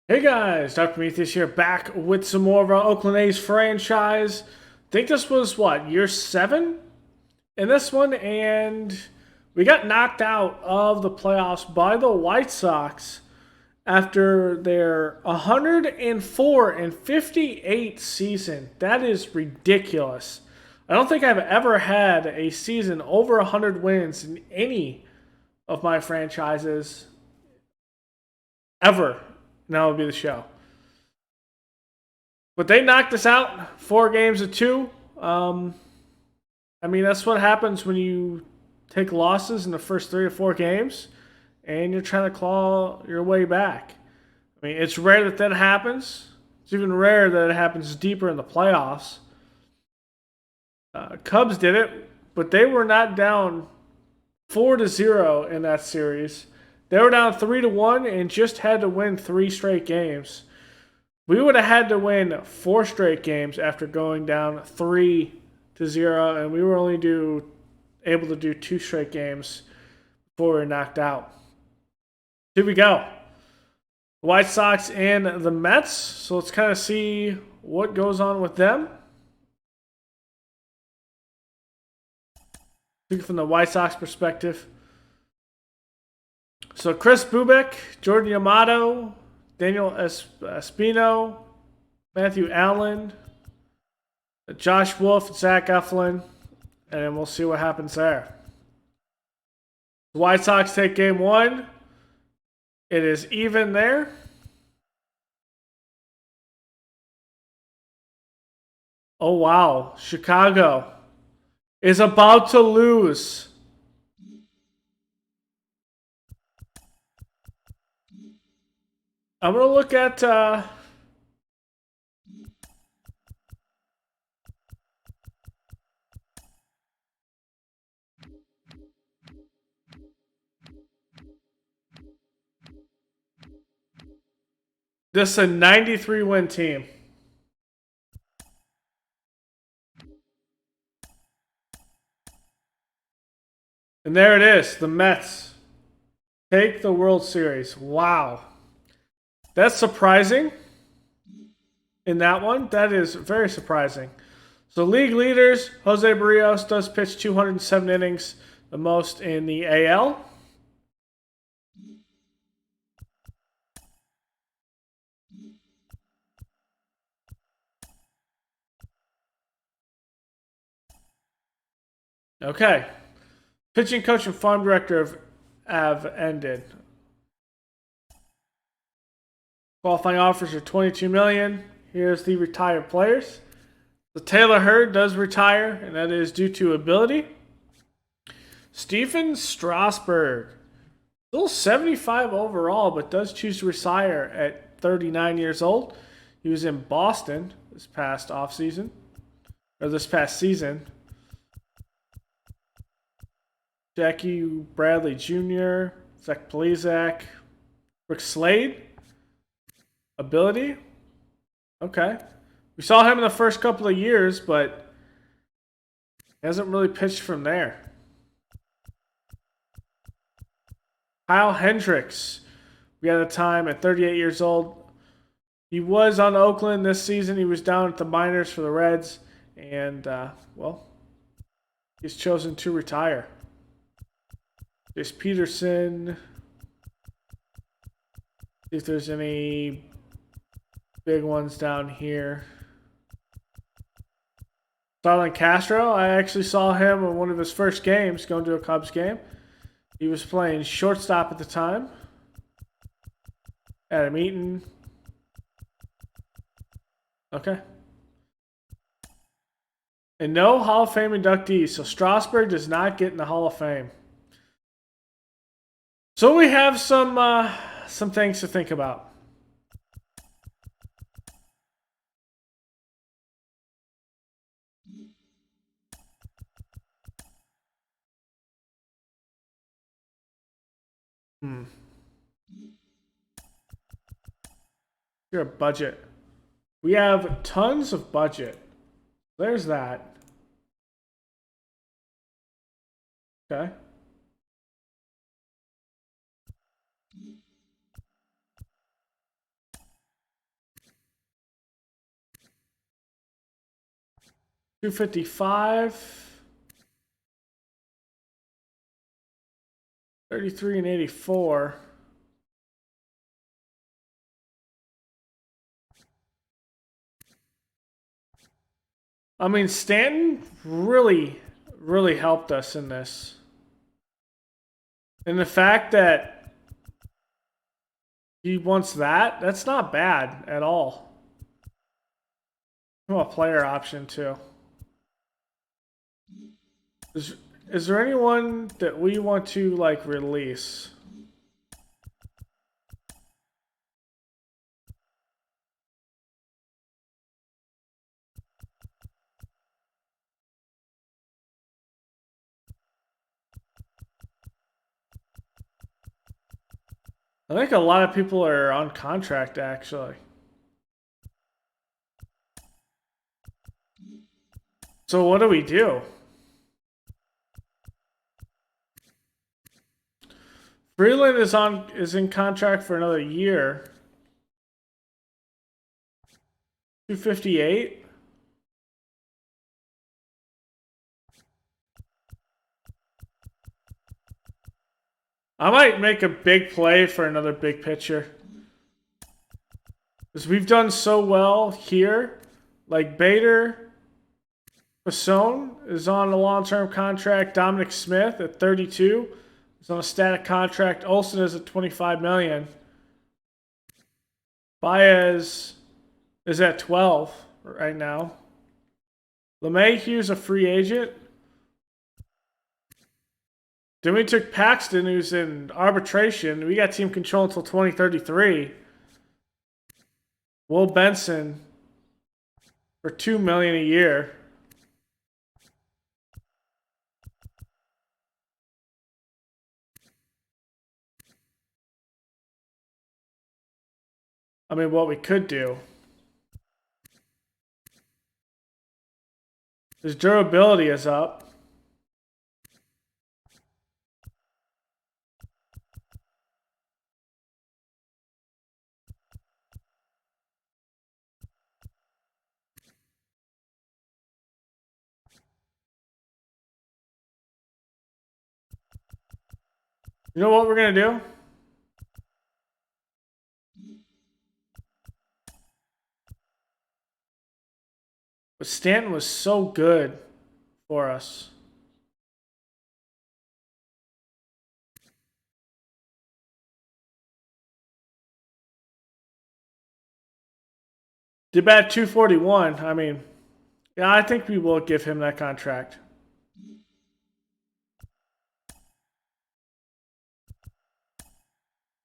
Hey guys, Dr. Prometheus here, back with some more of our Oakland A's franchise. I think this was what, year 7 in this one, and we got knocked out of the playoffs by the White Sox after their 104 and 58 season. That is ridiculous. I don't think I've ever had a season over 100 wins in any of my franchises ever. And that would be the show. But they knocked us out 4 games to 2. I mean, that's what happens when you take losses in the first 3 or 4 games and you're trying to claw your way back. I mean, it's rare that that happens. It's even rare that it happens deeper in the playoffs. Cubs did it, but they were not down 4-0 in that series. They were down 3-1 and just had to win 3 straight games. We would have had to win 4 straight games after going down 3-0, and we were only able to do 2 straight games before we were knocked out. Here we go. The White Sox and the Mets. So let's kind of see what goes on with them. From the White Sox perspective. So Chris Bubick, Jordan Yamato, Daniel Espino, Matthew Allen, Josh Wolf, Zach Eflin, and we'll see what happens there. The White Sox take game 1. It is even there. Oh, wow. Chicago is about to lose. I'm going to look at this is a 93-win team. And there it is. The Mets take the World Series. Wow. That's surprising in that one. That is very surprising. So league leaders, Jose Barrios does pitch 207 innings, the most in the AL. Okay. Pitching coach and farm director have ended. Qualifying offers are $22 million. Here's the retired players. The Taylor Hurd does retire, and that is due to ability. Stephen Strasburg, still 75 overall, but does choose to retire at 39 years old. He was in Boston this past offseason, or this past season. Jackie Bradley Jr., Zach Plezak, Rick Slade. Ability? Okay. We saw him in the first couple of years, but he hasn't really pitched from there. Kyle Hendricks. We had a time at 38 years old. He was on Oakland this season. He was down at the minors for the Reds. And, well, he's chosen to retire. There's Peterson. See if there's any big ones down here. Starlin Castro, I actually saw him in one of his first games going to a Cubs game. He was playing shortstop at the time. Adam Eaton. Okay. And no Hall of Fame inductees. So Strasburg does not get in the Hall of Fame. So we have some things to think about. Your budget. We have tons of budget. There's that. Okay. 255. 33 and 84. I mean, Stanton really, really helped us in this. And the fact that he wants that, that's not bad at all. Oh, a player option too. Is there anyone that we want to like release? I think a lot of people are on contract actually. So what do we do? Freeland is in contract for another year. 258. I might make a big play for another big pitcher. Because we've done so well here. Like Bader, Passon is on a long-term contract. Dominic Smith at 32 is on a static contract. Olsen is at 25 million. Baez is at 12 right now. LeMahieu's a free agent. Then we took Paxton, who's in arbitration. We got team control until 2033. Will Benson for $2 million a year. I mean, what we could do. His durability is up. You know what we're going to do? But Stanton was so good for us. Did bat 241. I mean, yeah, I think we will give him that contract.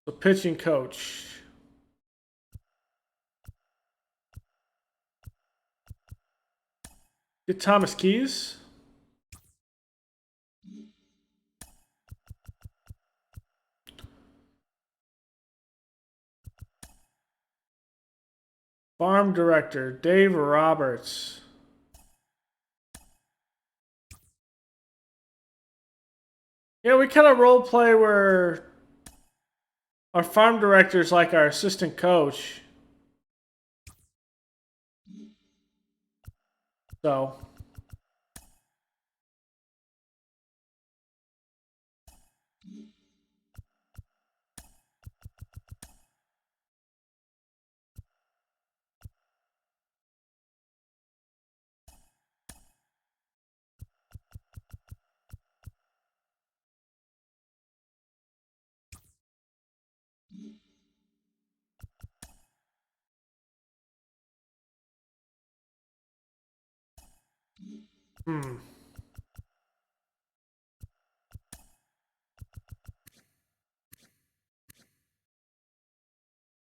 The pitching coach. Get Thomas Keys. Farm director, Dave Roberts. Yeah, we kind of role play where our farm director is like our assistant coach. So.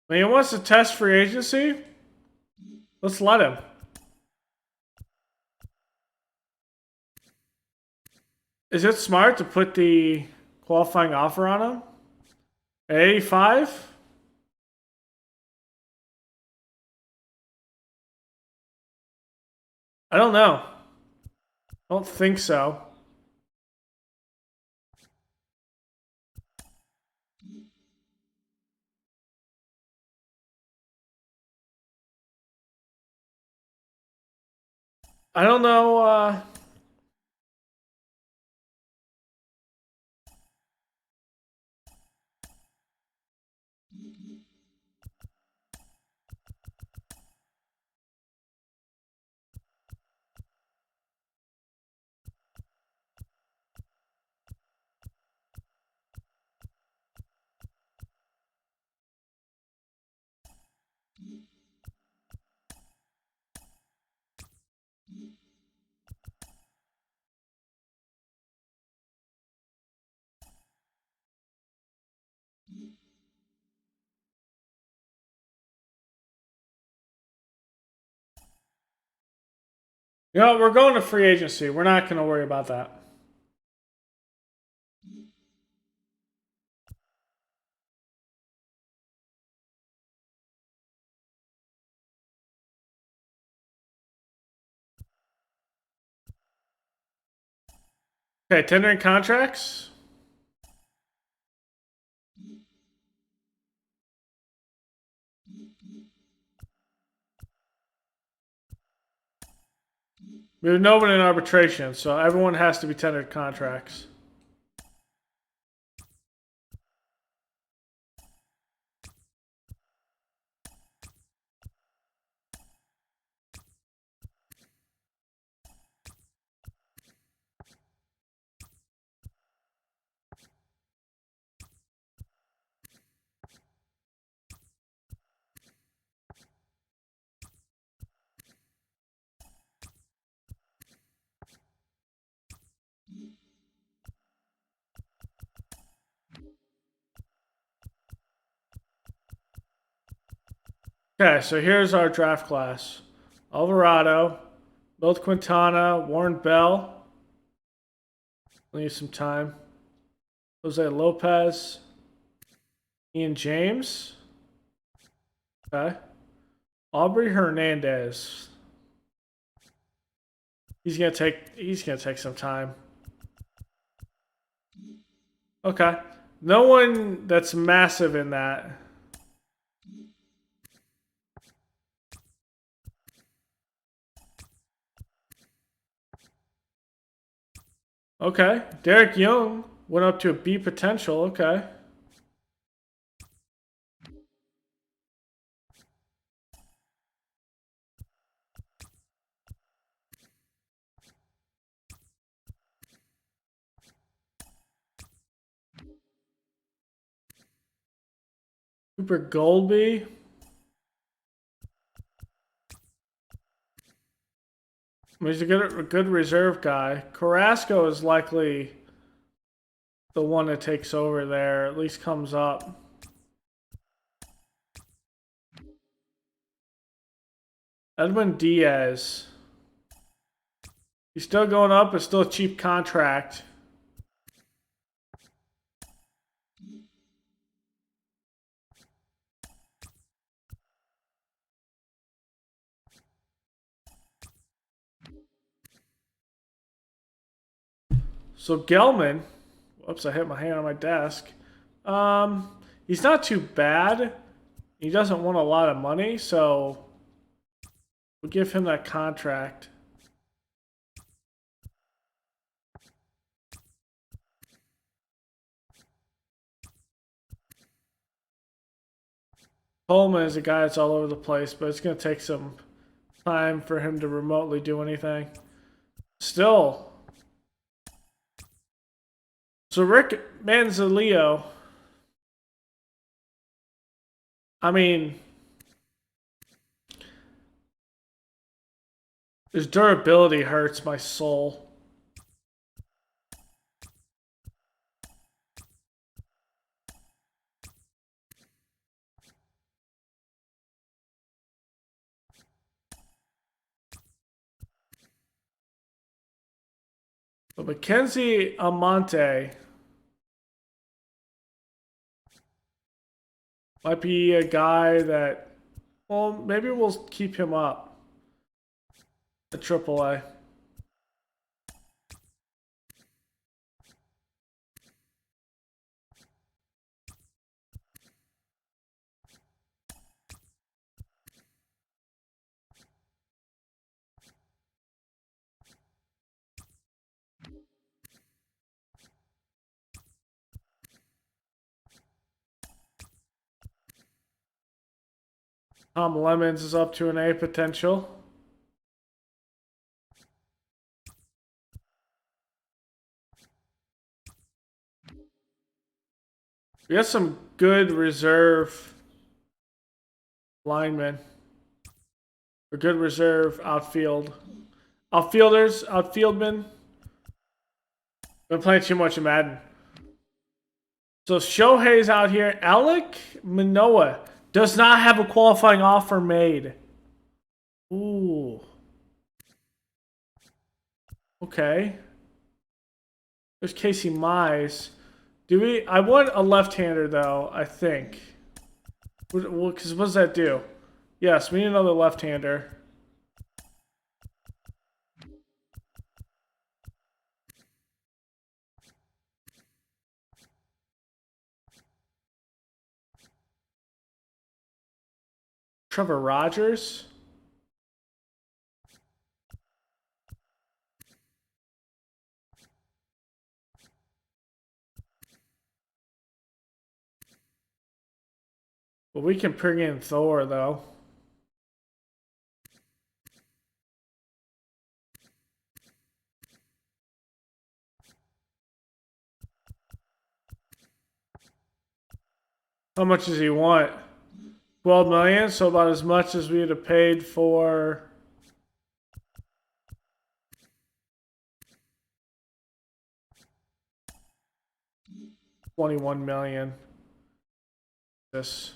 I mean, he wants to test free agency. Let's let him. Is it smart to put the qualifying offer on him? At 85? I don't know. I don't think so. I don't know. You know, we're going to free agency. We're not going to worry about that. Okay, tendering contracts. We have no one in arbitration, so everyone has to be tendered contracts. Okay, so here's our draft class. Alvarado, both Quintana, Warren Bell. We'll need some time. Jose Lopez, Ian James. Okay. Aubrey Hernandez. He's gonna take some time. Okay. No one that's massive in that. Okay. Derek Young went up to a B potential. Okay. Cooper Goldby. He's a good reserve guy. Carrasco is likely the one that takes over there, at least comes up. Edwin Diaz. He's still going up. It's still a cheap contract. So Gelman, whoops, I hit my hand on my desk. He's not too bad. He doesn't want a lot of money, so we'll give him that contract. Coleman is a guy that's all over the place, but it's going to take some time for him to remotely do anything. Still. So Rick Manzanillo, I mean, his durability hurts my soul. But Mackenzie Amante might be a guy that, well, maybe we'll keep him up at AAA. Tom Lemons is up to an A potential. We got some good reserve linemen. Or good reserve outfielders, outfieldmen. Been playing too much of Madden. So Shohei's out here. Alec Manoa does not have a qualifying offer made. Ooh. Okay. There's Casey Mize. Do we? I want a left-hander though. I think. Because what does that do? Yes, we need another left-hander. Trevor Rogers. Well, we can bring in Thor though. How much does he want? 12 million, so about as much as we would have paid for 21 million. This.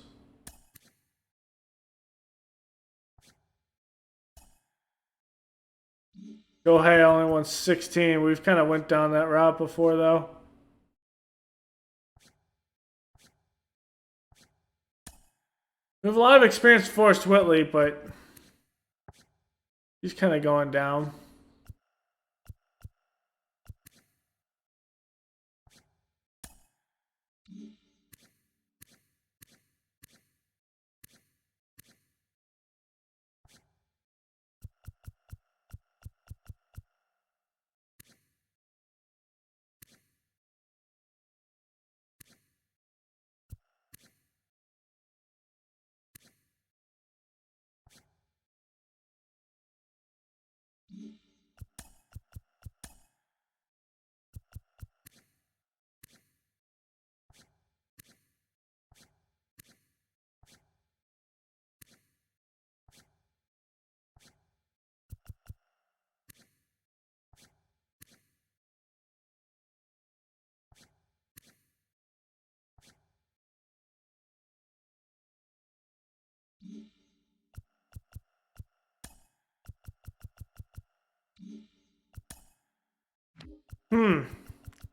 Shohei only won 16. We've kind of went down that route before though. We have a lot of experience with Forrest Whitley, but he's kind of going down.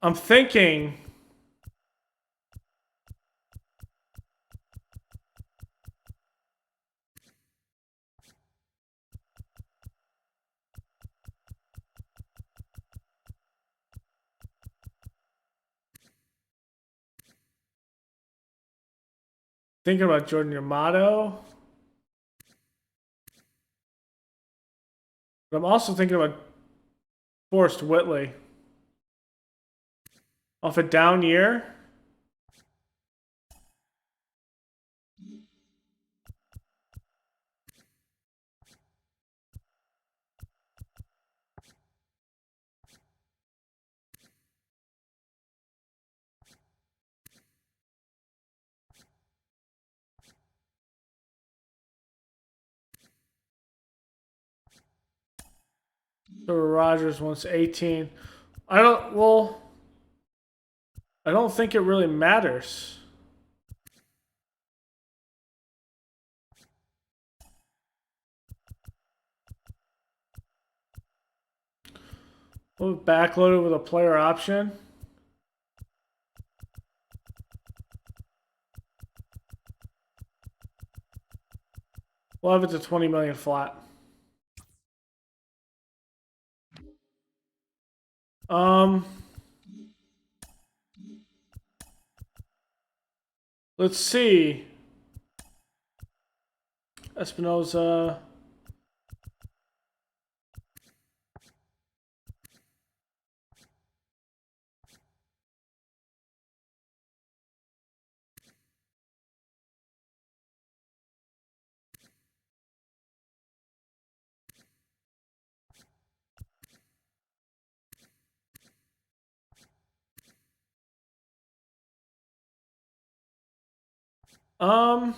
I'm thinking. Thinking about Jordan Yamato. But I'm also thinking about Forrest Whitley. Off a down year. Trevor Rogers wants 18. I don't think it really matters. We'll backload it with a player option. We'll have it to 20 million flat. Let's see. Espinoza. Um,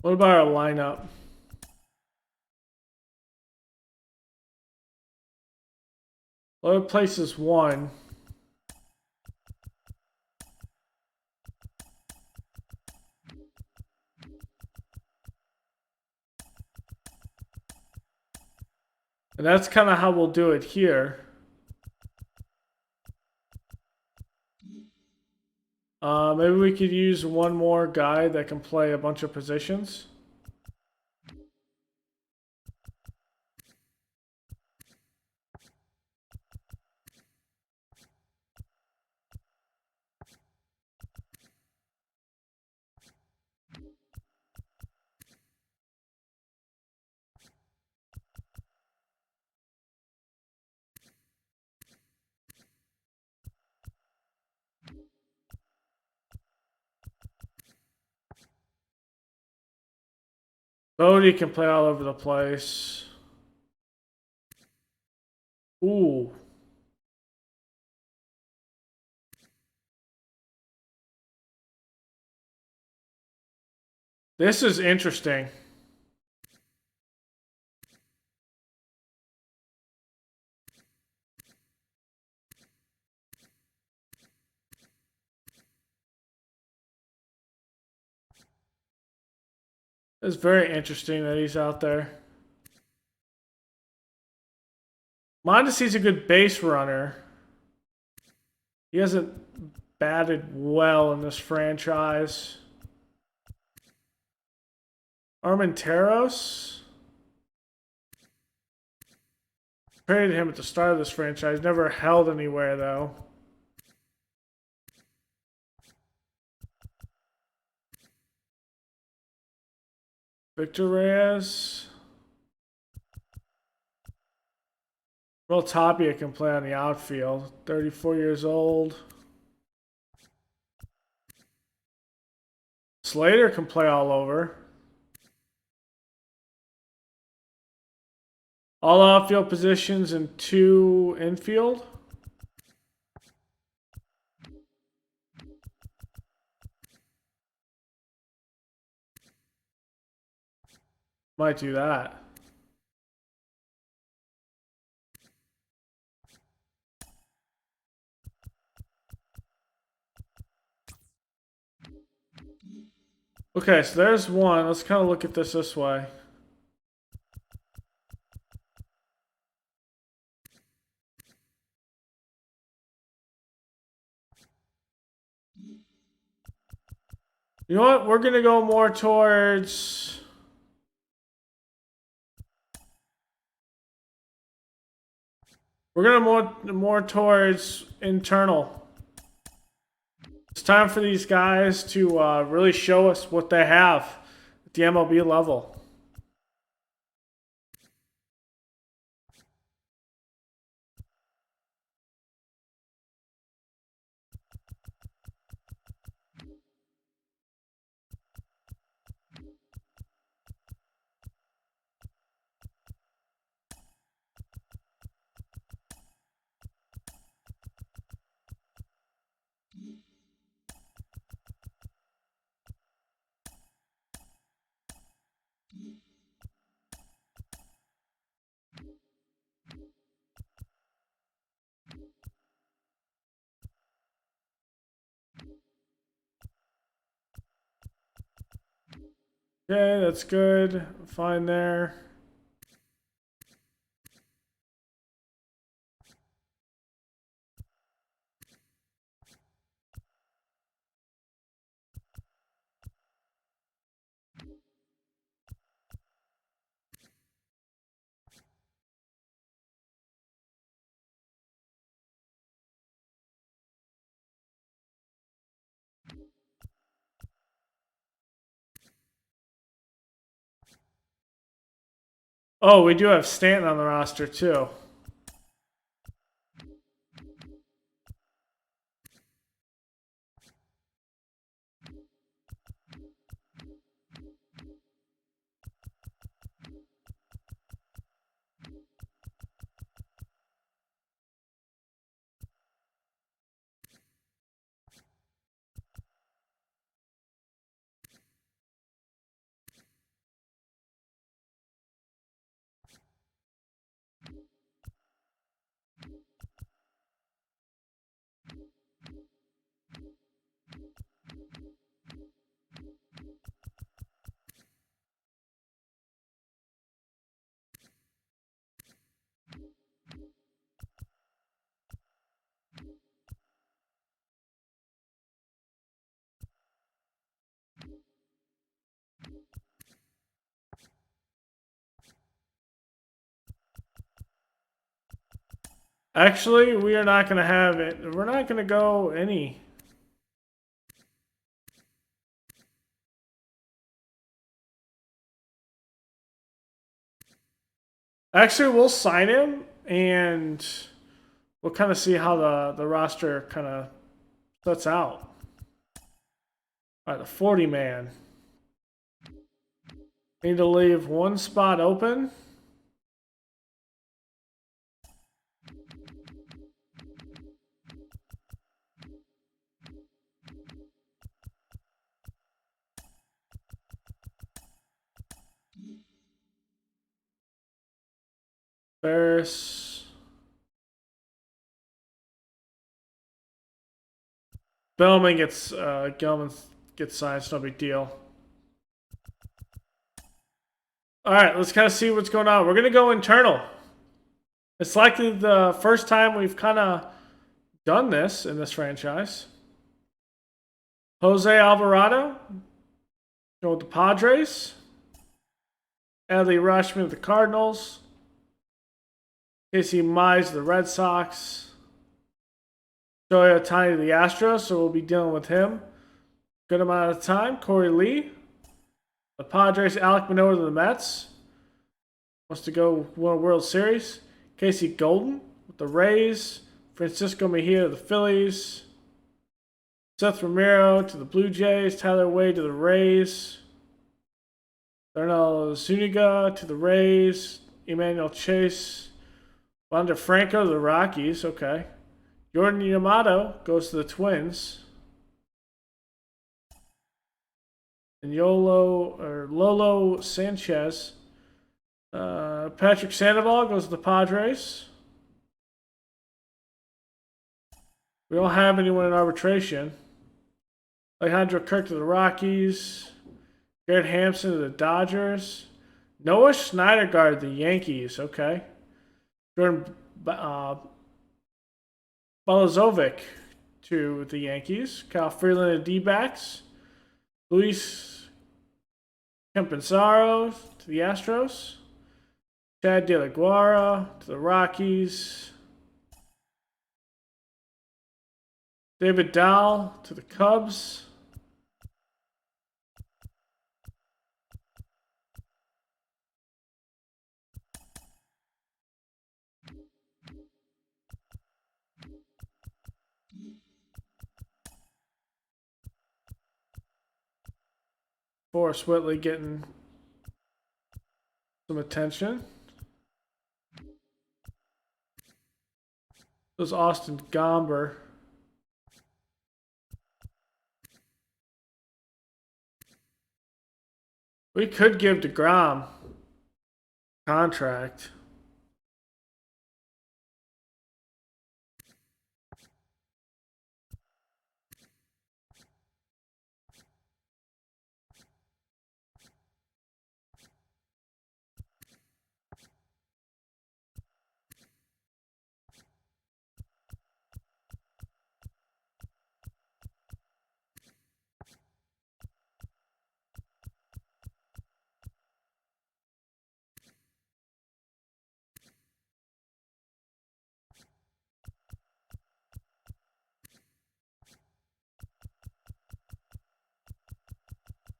what about our lineup? What place is one? And that's kind of how we'll do it here. Maybe we could use one more guy that can play a bunch of positions. Bodie can play all over the place. Ooh. This is interesting. It's very interesting that he's out there. Mondesi's a good base runner. He hasn't batted well in this franchise. Armenteros. Traded him at the start of this franchise. Never held anywhere though. Victor Reyes. Well, Tapia can play on the outfield. 34 years old. Slater can play all over. All outfield positions and 2 infield. Might do that. Okay, so there's one. Let's kind of look at this way. You know what? We're going to go more towards... We're going to more towards internal. It's time for these guys to really show us what they have at the MLB level. Okay, that's good. Fine there. Oh, we do have Stanton on the roster too. Actually, we are not going to have it. We're not going to go any. Actually, we'll sign him and we'll kind of see how the roster kind of sets out. All right, the 40 man. Need to leave one spot open. Ferris. Bellman gets Gelman gets signed. It's no big deal. All right, let's kind of see what's going on. We're gonna go internal. It's likely the first time we've kind of done this in this franchise. Jose Alvarado, go with the Padres. Adley Rutschman with the Cardinals. Casey Mize of the Red Sox. Shohei Ohtani of the Astros, so we'll be dealing with him. Good amount of time. Corey Lee. The Padres, Alek Manoah of the Mets. Wants to go win a World Series. Casey Golden with the Rays. Francisco Mejia of the Phillies. Seth Romero to the Blue Jays. Tyler Wade to the Rays. Darnell Zuniga to the Rays. Emmanuel Chase. Wander Franco to the Rockies. Okay. Jordan Yamato goes to the Twins. And Lolo Sanchez. Patrick Sandoval goes to the Padres. We don't have anyone in arbitration. Alejandro Kirk to the Rockies. Garrett Hampson to the Dodgers. Noah Schneidergaard to the Yankees. Okay. Jordan Balazovic to the Yankees. Kyle Freeland to D-backs. Luis Campazaro to the Astros. Chad De La Guara to the Rockies. David Dahl to the Cubs. Forrest Whitley getting some attention. There's Austin Gomber. We could give DeGrom contract.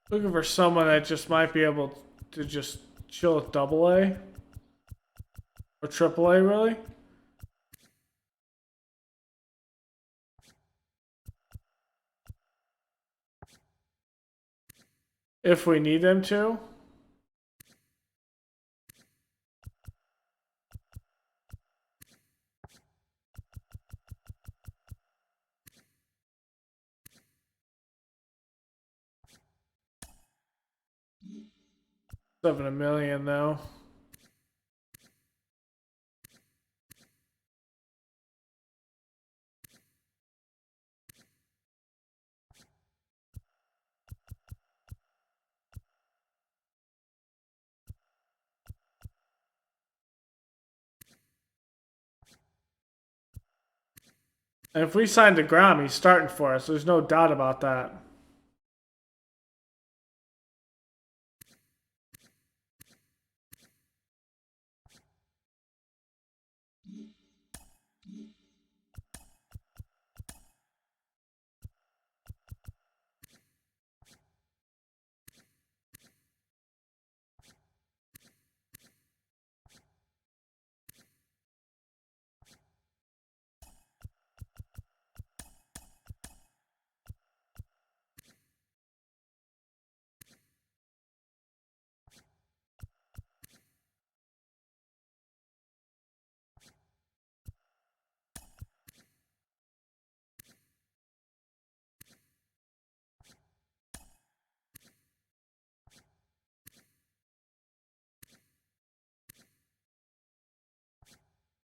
Looking for someone that just might be able to just chill at AA or AAA, really. If we need them to. $7 million though. And if we sign DeGrom, he's starting for us. There's no doubt about that.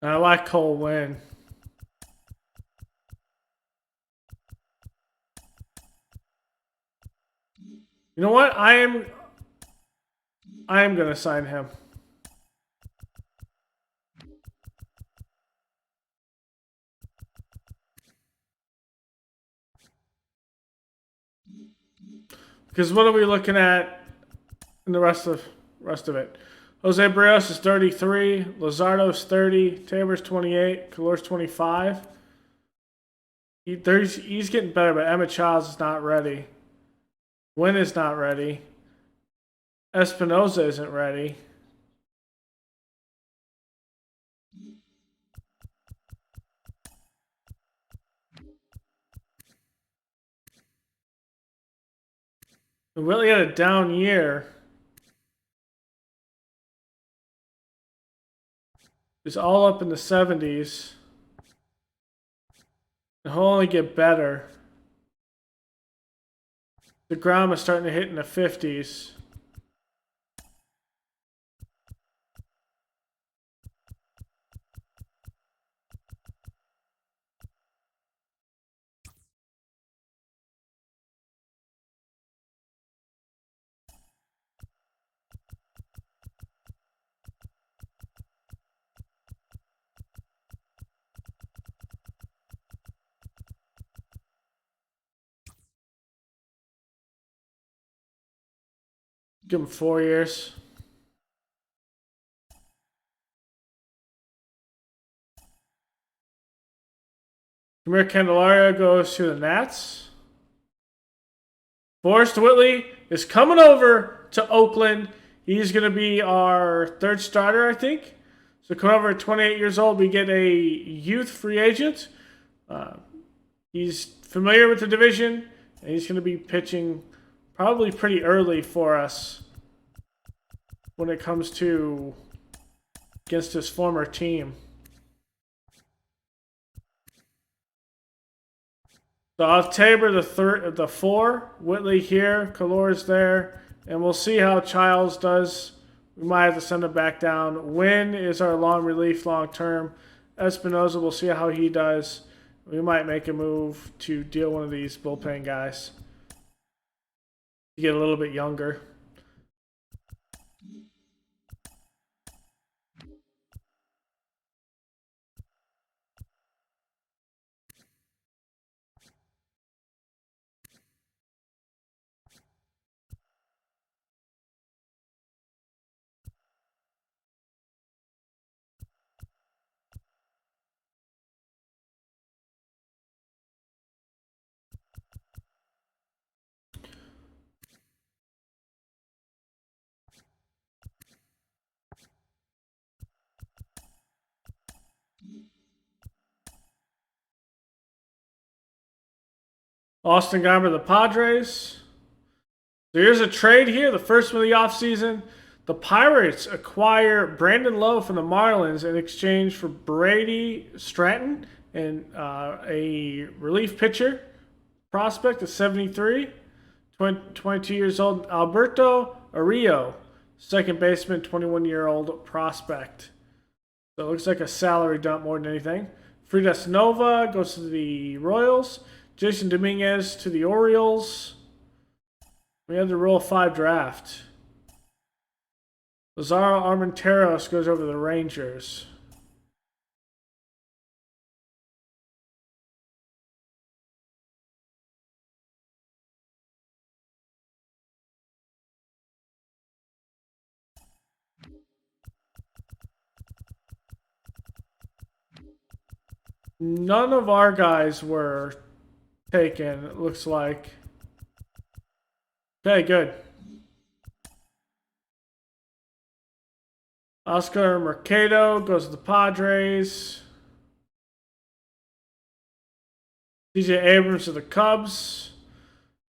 I like Cole Winn. You know what? I am gonna sign him. Because what are we looking at in the rest of it? Jose Barrios is 33, Luzardo's 30, Tabor's 28, Calor's 25. He's getting better, but Emmett Childs is not ready. Wynn is not ready. Espinoza isn't ready. And Willie had a down year. He's all up in the 70s. And he'll only get better. DeGrom is starting to hit in the 50s. Give him 4 years. Premier Candelario goes to the Nats. Forrest Whitley is coming over to Oakland. He's going to be our third starter, I think. So coming over at 28 years old, we get a youth free agent. He's familiar with the division, and he's going to be pitching probably pretty early for us when it comes to against his former team. So I'll have Tabor the 4, Whitley here, Calor's there, and we'll see how Childs does. We might have to send him back down. Wynn is our long relief, long term. Espinoza, we'll see how he does. We might make a move to deal one of these bullpen guys to get a little bit younger. Austin Gomber, the Padres. There's a trade here, the first one of the offseason. The Pirates acquire Brandon Lowe from the Marlins in exchange for Brady Stratton and a relief pitcher prospect of 73, 22 years old, Alberto Arillo, second baseman, 21-year-old prospect. So it looks like a salary dump more than anything. Fridas Nova goes to the Royals. Jason Dominguez to the Orioles. We had the Rule 5 draft. Lazaro Armenteros goes over to the Rangers. None of our guys were taken, it looks like. Okay, good. Oscar Mercado goes to the Padres. DJ Abrams to the Cubs.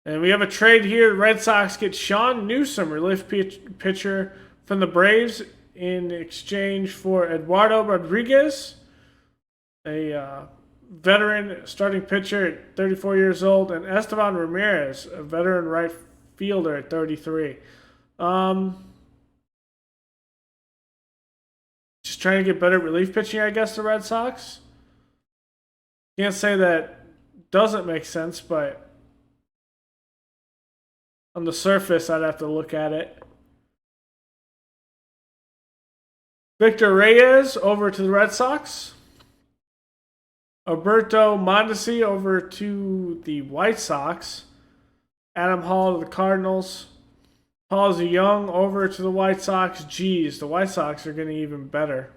And we have a trade here. The Red Sox get Sean Newsom, relief pitcher from the Braves, in exchange for Eduardo Rodriguez, a veteran starting pitcher at 34 years old, and Esteban Ramirez, a veteran right fielder at 33. Just Just trying to get better relief pitching, I guess, the Red Sox. Can't say that doesn't make sense, but on the surface, I'd have to look at it. Victor Reyes over to the Red Sox. Alberto Mondesi over to the White Sox. Adam Hall to the Cardinals. Paul Young over to the White Sox. Geez, the White Sox are getting even better.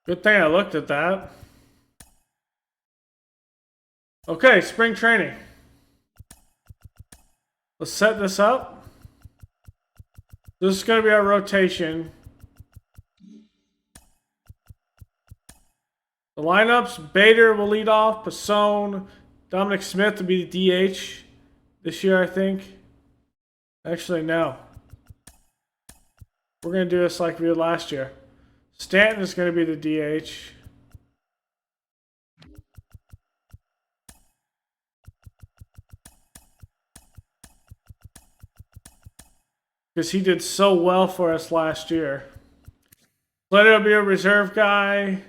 Good thing I looked at that. Okay, spring training. Let's set this up. This is going to be our rotation. The lineups, Bader will lead off. Pasone, Dominic Smith will be the DH this year, I think. Actually, no. We're going to do this like we did last year. Stanton is going to be the DH. Because he did so well for us last year. Let it be a reserve guy.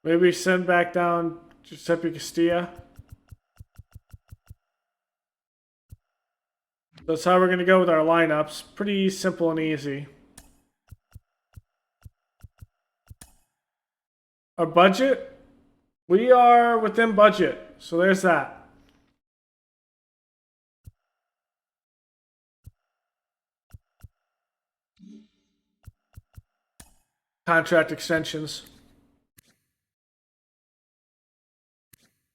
Maybe send back down Giuseppe Castilla. That's how we're going to go with our lineups. Pretty simple and easy. Our budget? We are within budget. So there's that. Contract extensions.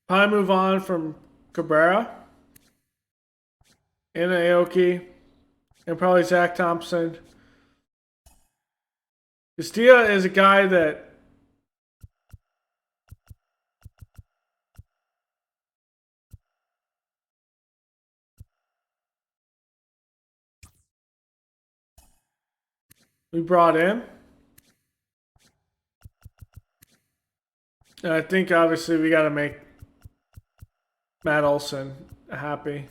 Probably move on from Cabrera. And Aoki. And probably Zach Thompson. Castilla is a guy that we brought in. And I think obviously we got to make Matt Olson happy.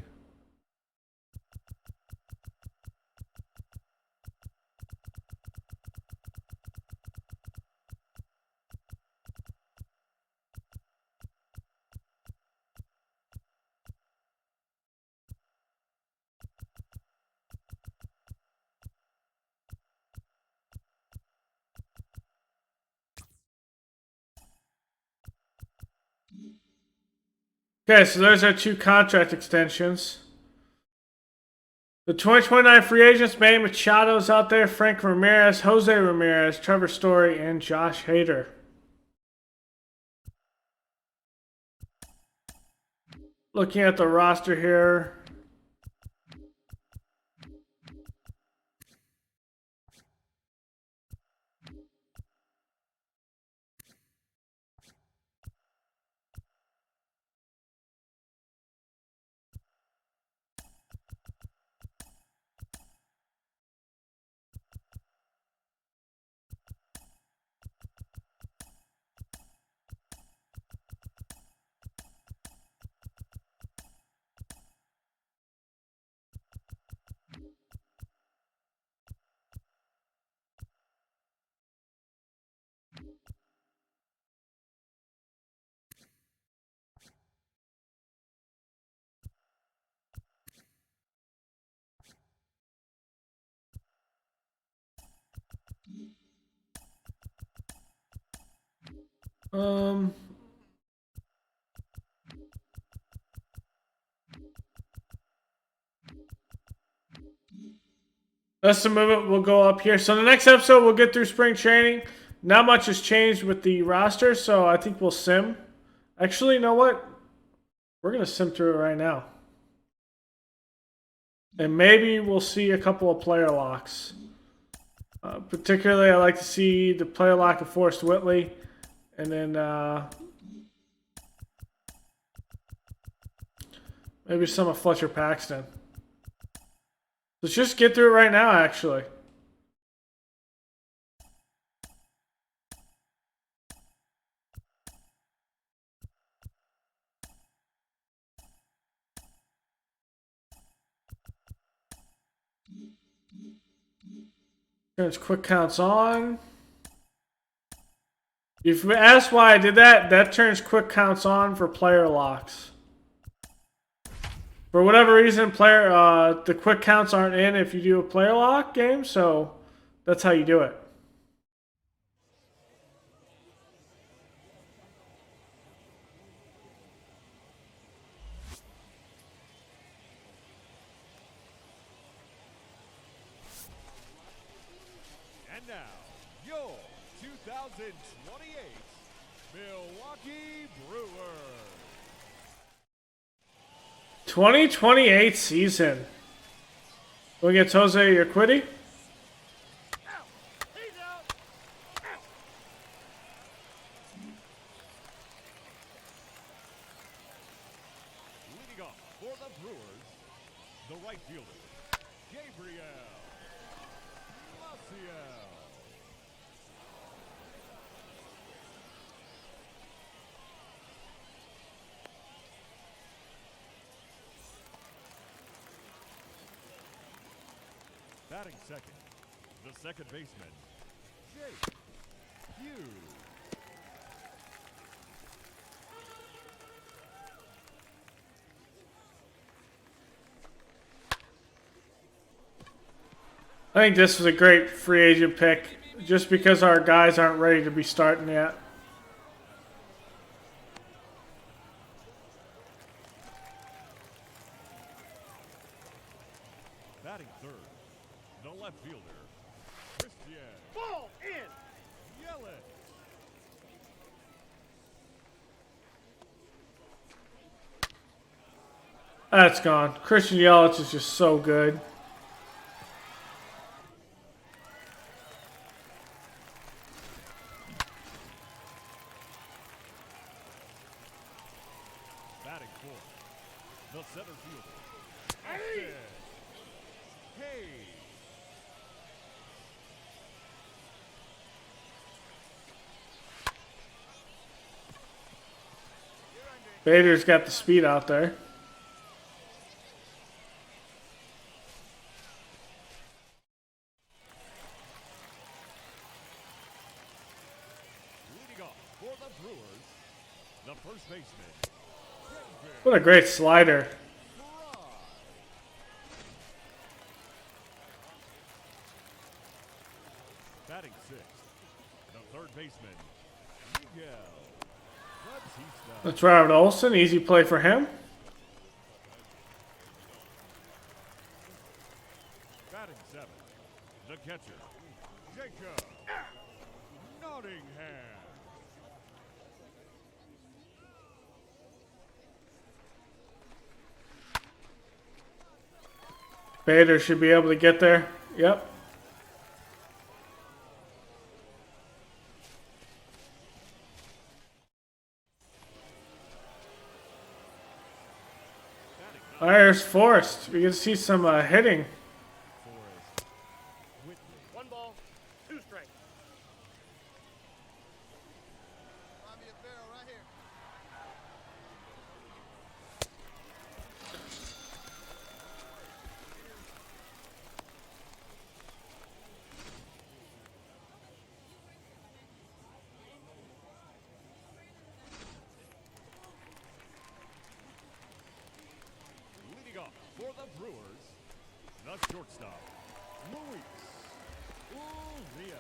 Okay, so there's our two contract extensions. The 2029 free agents, Manny Machado's out there, Frank Ramirez, Jose Ramirez, Trevor Story, and Josh Hader. Looking at the roster here. Um, that's the movement. We'll go up here. So the next episode, we'll get through spring training. Not much has changed with the roster, so I think we'll sim. Actually, you know what? We're going to sim through it right now. And maybe we'll see a couple of player locks. Particularly, I like to see the player lock of Forrest Whitley. And then maybe some of Fletcher Paxton. Let's just get through it right now, actually. Turns quick counts on. If you ask why I did that, that turns quick counts on for player locks. For whatever reason, the quick counts aren't in if you do a player lock game, so that's how you do it. And now, your 2028 Milwaukee Brewers. 2028 season. We'll get Jose Urquidy. Leading off for the Brewers, the right fielder, Gabriel Maciel. Batting second, the second baseman, Jake Hughes. I think this was a great free agent pick, just because our guys aren't ready to be starting yet. Batting third, the left fielder, Christian. Ball in! Yelich. That's gone. Christian Yelich is just so good. Batting fourth, the center fielder, Austin Hayes. Bader's got the speed out there. Leading off for the Brewers, the first baseman, David What a great slider. Fry. Batting sixth, the third baseman, Miguel Batista. That's Robert Olson. Easy play for him. Batting seventh, the catcher, Jacob Nottingham. Bader should be able to get there. Yep. There's Forrest. We can see some hitting. Forrest Whitley. One ball, two strikes. Leading off for the Brewers, the shortstop, Luis Urias.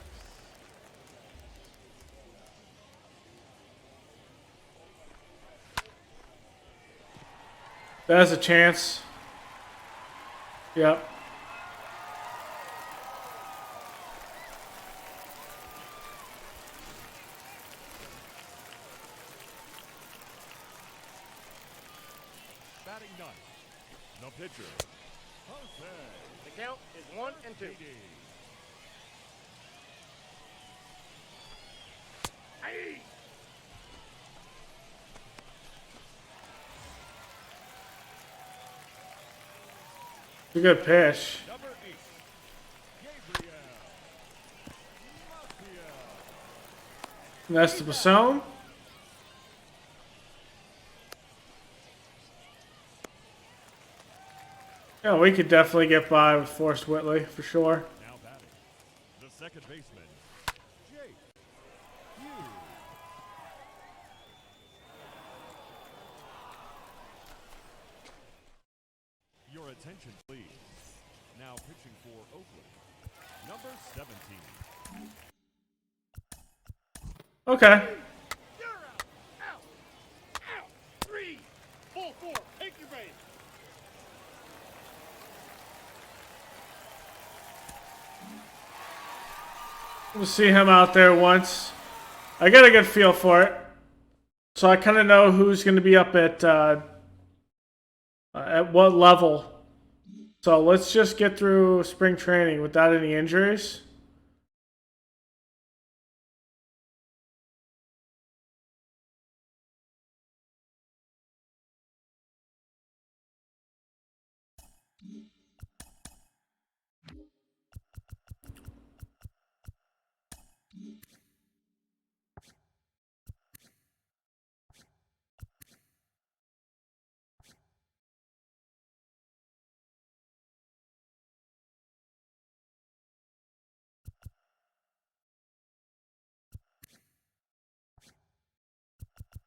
There's a chance. Yep. Batting ninth, the pitcher, Jose. The count is 1 and 2. Hey! It's a good pitch. Number 8, Gabriel. And that's the Basone. Yeah, we could definitely get by with Forrest Whitley for sure. Now batting, the second baseman, Jake Hughes. Your attention, please. Now pitching for Oakland, number 17. Okay. You're out! Out! Out! 3! Full 4! Take your base! We'll see him out there once. I got a good feel for it. So I kind of know who's going to be up at what level. So let's just get through spring training without any injuries.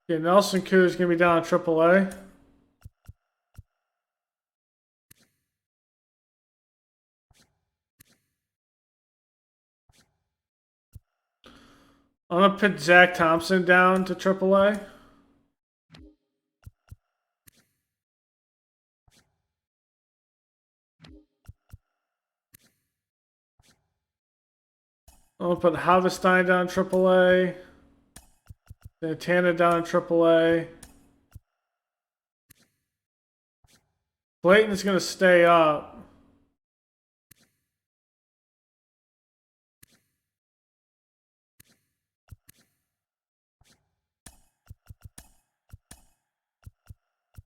Yeah, Nelson Koo is going to be down in AAA. I'm going to put Zach Thompson down to AAA. I'm going to put Havestein down in AAA. Santana down in AAA. Clayton's going to stay up.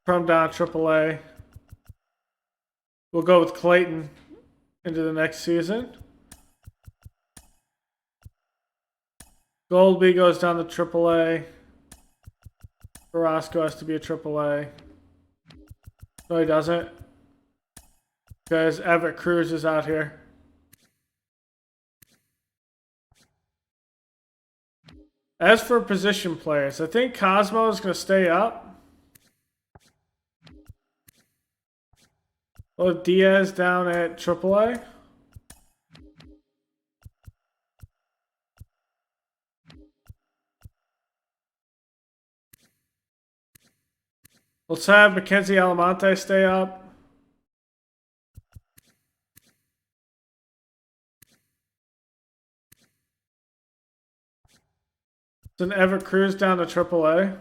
From down AAA. We'll go with Clayton into the next season. Goldby goes down to AAA. Carrasco has to be a AAA. No, he doesn't. Because Everett Cruz is out here. As for position players, I think Cosmo is going to stay up. We'll have Diaz down at AAA. Let's have Mackenzie Almonte stay up. Then Everett Cruz down to AAA.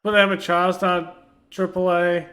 Put Emmett Childs down AAA.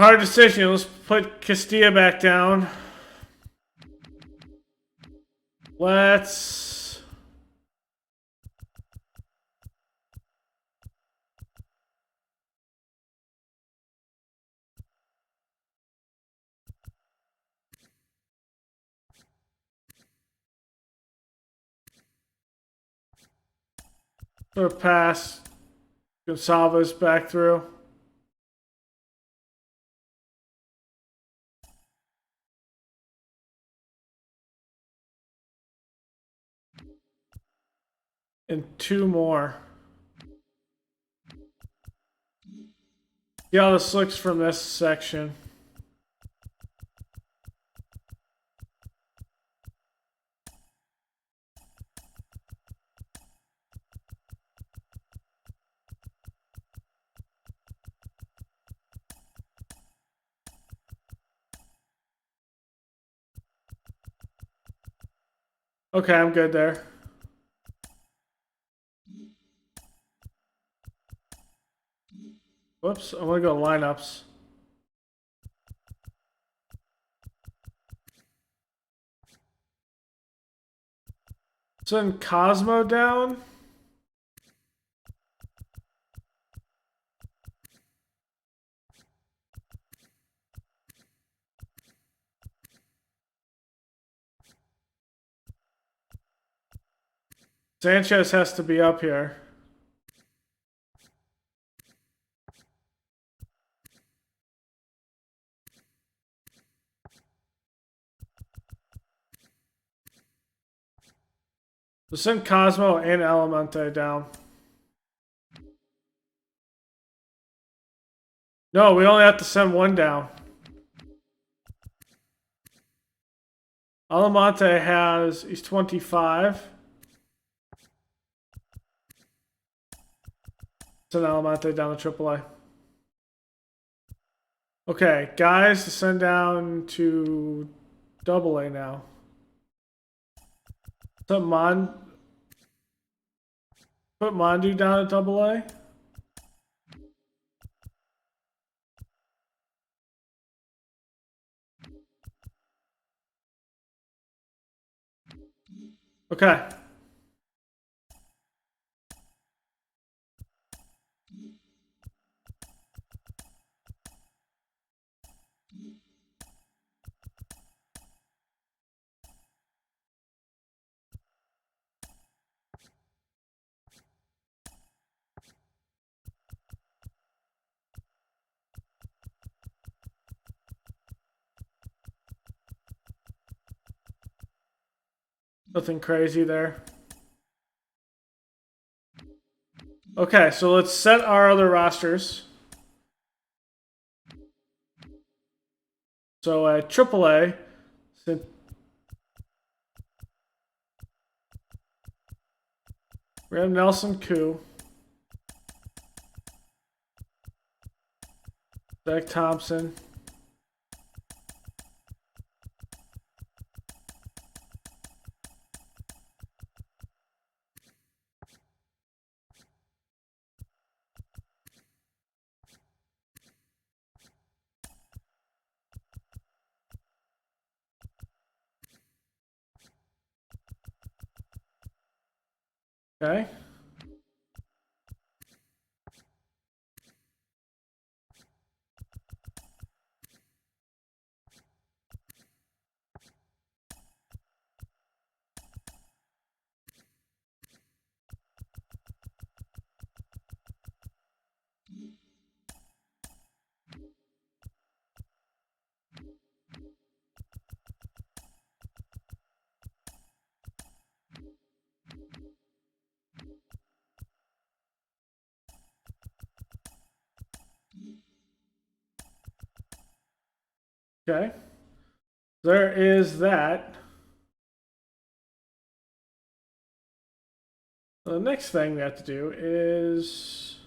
Hard decision. Let's put Castilla back down. Let's... Or pass Gonsalves back through. And 2 more. See how this looks from this section. Okay, I'm good there. Whoops, I'm gonna go lineups. Send Cosmo down. Sanchez has to be up here. So send Cosmo and Elemente down. No, we only have to send one down. Alamonte has, he's 25. Send Alamonte down to AAA. Okay, guys to send down to AA now. Put Mondu down at AA. Okay. Nothing crazy there. Okay, so let's set our other rosters. So at AAA, we have Nelson Koo, Zach Thompson, okay. Okay. There is that. The next thing we have to do is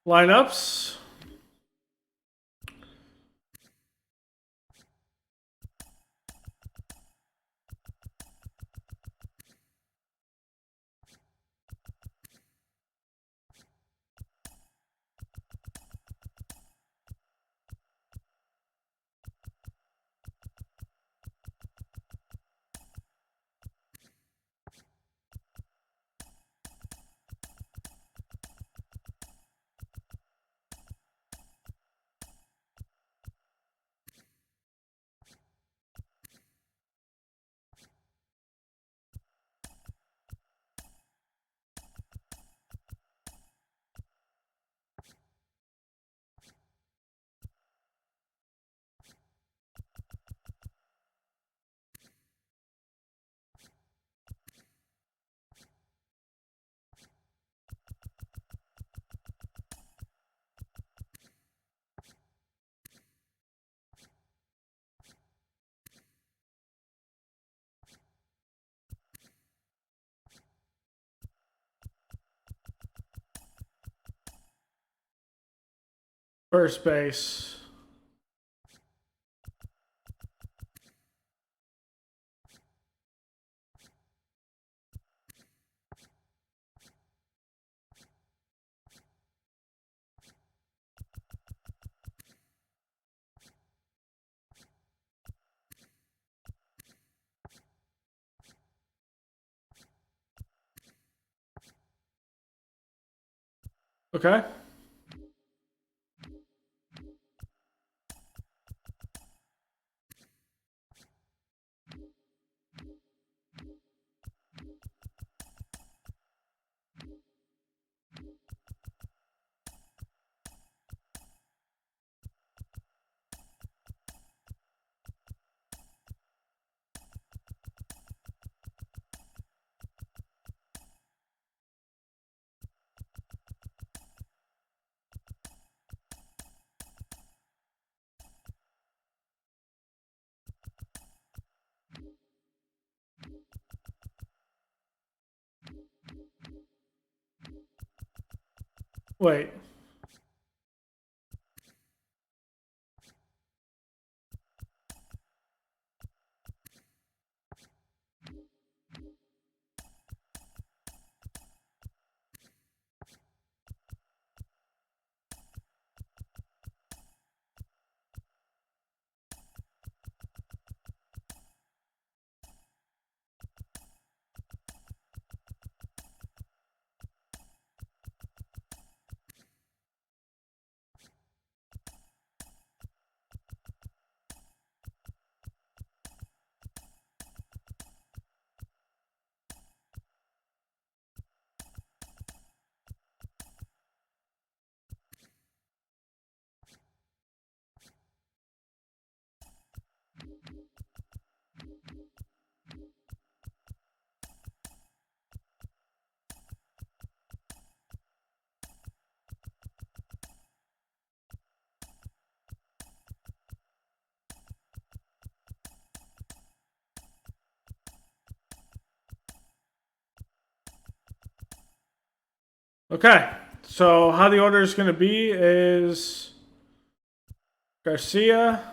Lineups. First base. Okay. Wait. Okay. So how the order is going to be is Garcia.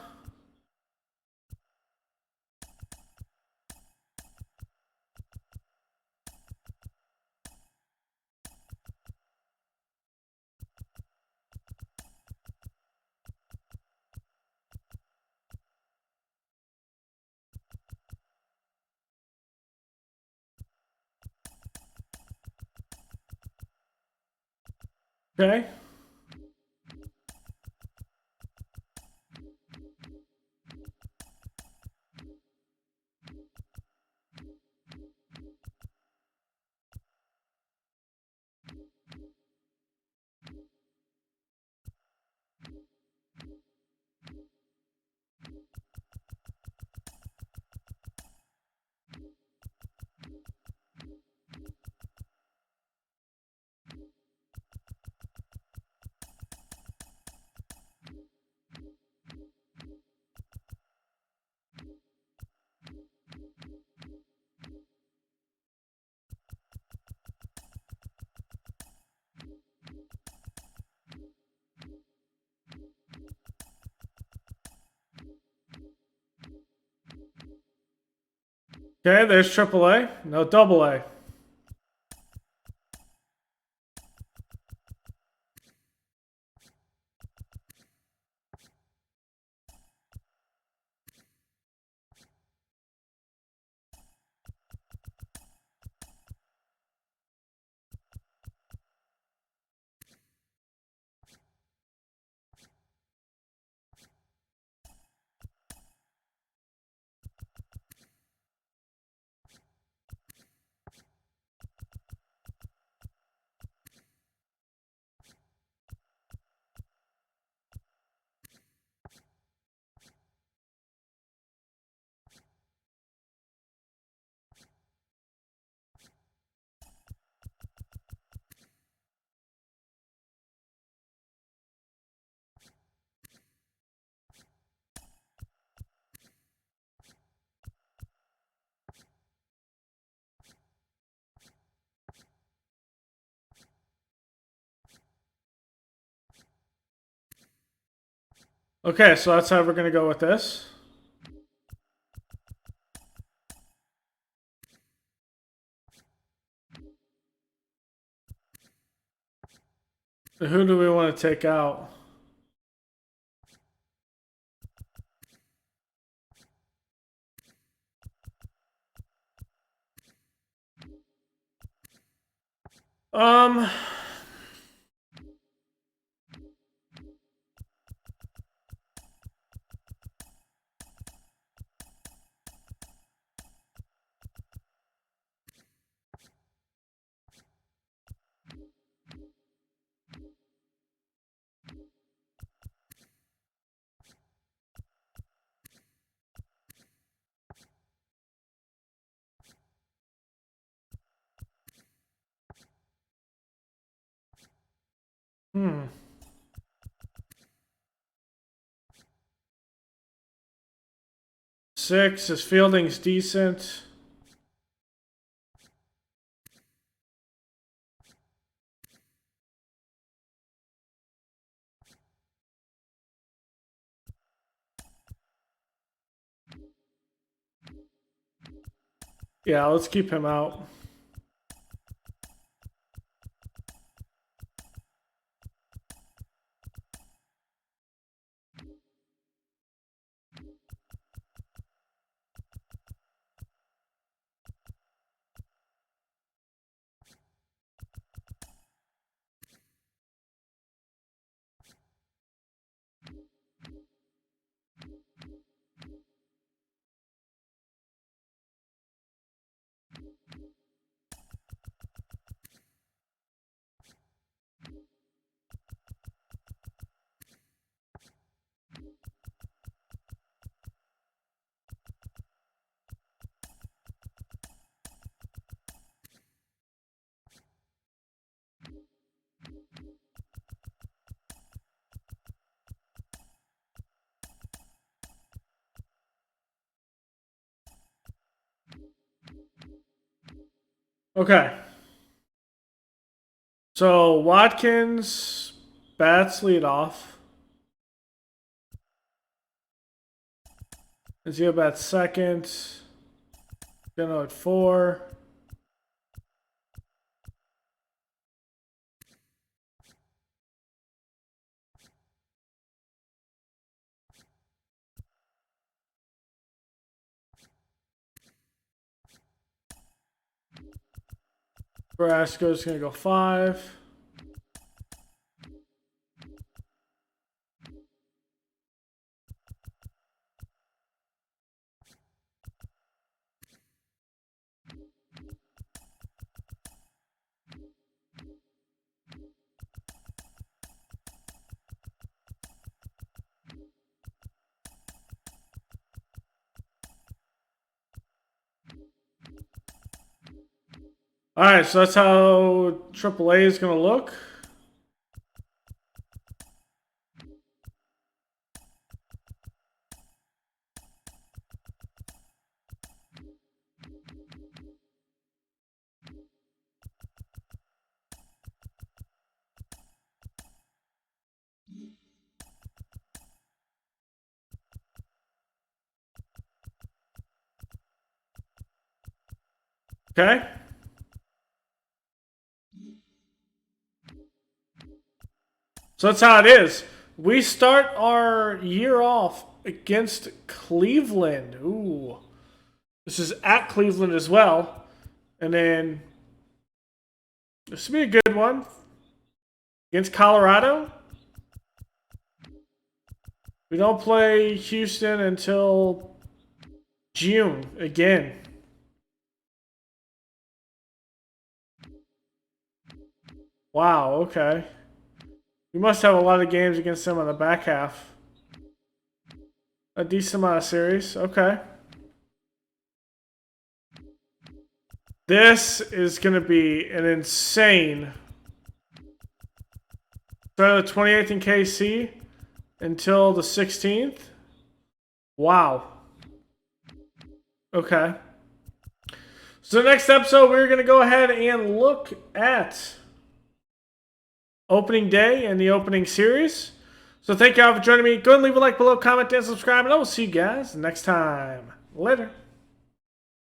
Okay. Okay, there's AAA. No double A. Okay, so that's how we're going to go with this. So who do we want to take out? Um, hmm. 6, his fielding's decent. Yeah, let's keep him out. Okay. So Watkins bats lead off. Zio bats second. Geno at 4. Brasco's gonna go 5. All right, so that's how AAA is gonna look. Okay. So that's how it is. We start our year off against Cleveland. Ooh. This is at Cleveland as well. And then this will be a good one. Against Colorado. We don't play Houston until June again. Wow, okay. We must have a lot of games against them on the back half. A decent amount of series. Okay. This is going to be an insane. Start the 28th in KC until the 16th. Wow. Okay. So next episode, we're going to go ahead and look at opening day and the opening series. So thank you all for joining me. Go ahead and leave a like below, comment, and subscribe, and I will see you guys next time. Later.